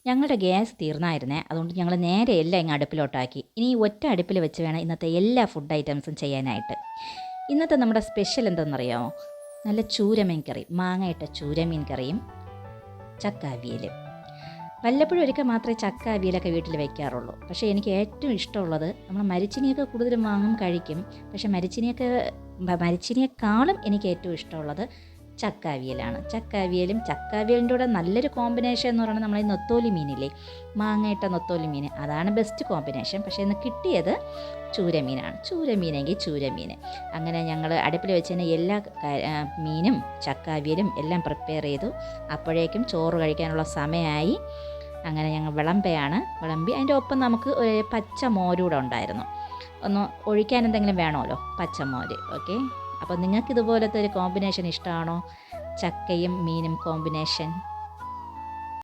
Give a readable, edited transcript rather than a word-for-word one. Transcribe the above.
ഞങ്ങളുടെ ഗ്യാസ് തീർന്നായിരുന്നേ, അതുകൊണ്ട് ഞങ്ങൾ നേരെ എല്ലാം ഇങ്ങ് അടുപ്പിലോട്ടാക്കി. ഇനി ഒറ്റ അടുപ്പിൽ വെച്ച് വേണം ഇന്നത്തെ എല്ലാ ഫുഡ് ഐറ്റംസും ചെയ്യാനായിട്ട്. ഇന്നത്തെ നമ്മുടെ സ്പെഷ്യൽ എന്തെന്നറിയാമോ? നല്ല ചൂരമീൻ കറി, മാങ്ങയിട്ട ചൂരമീൻ കറിയും ചക്ക അവിയലും. വല്ലപ്പോഴും ഒരിക്കൽ മാത്രമേ ചക്ക അവിയലൊക്കെ വീട്ടിൽ വയ്ക്കാറുള്ളൂ. പക്ഷേ എനിക്ക് ഏറ്റവും ഇഷ്ടമുള്ളത്, നമ്മൾ മരിച്ചിനിയൊക്കെ കൂടുതലും വാങ്ങും കഴിക്കും, പക്ഷേ മരിച്ചിനിയെക്കാളും എനിക്ക് ഏറ്റവും ഇഷ്ടമുള്ളത് ചക്ക അവിയലാണ്. ചക്ക അവിയലും ചക്ക അവിയലിൻ്റെ കൂടെ നല്ലൊരു കോമ്പിനേഷൻ എന്ന് പറയുന്നത് നമ്മളെ നൊത്തോലി മീനില്ലേ, മാങ്ങയിട്ട നൊത്തോലി മീൻ, അതാണ് ബെസ്റ്റ് കോമ്പിനേഷൻ. പക്ഷേ ഇന്ന് കിട്ടിയത് ചൂരമീനാണ്. ചൂരമീനെങ്കിൽ ചൂരമീൻ. അങ്ങനെ ഞങ്ങൾ അടുപ്പിൽ വെച്ച് തന്നെ എല്ലാ മീനും ചക്ക അവിയലും എല്ലാം പ്രിപ്പയർ ചെയ്തു. അപ്പോഴേക്കും ചോറ് കഴിക്കാനുള്ള സമയമായി. അങ്ങനെ ഞങ്ങൾ വിളമ്പി അതിൻ്റെ ഒപ്പം നമുക്ക് ഒരു പച്ച മോരൂടെ ഉണ്ടായിരുന്നു. ഒന്ന് ഒഴിക്കാൻ എന്തെങ്കിലും വേണമല്ലോ, പച്ചമോര്. ഓക്കെ, അപ്പോൾ നിങ്ങൾക്ക് ഇതുപോലത്തെ ഒരു കോമ്പിനേഷൻ ഇഷ്ടമാണോ? ചക്കയും മീനും കോമ്പിനേഷൻ.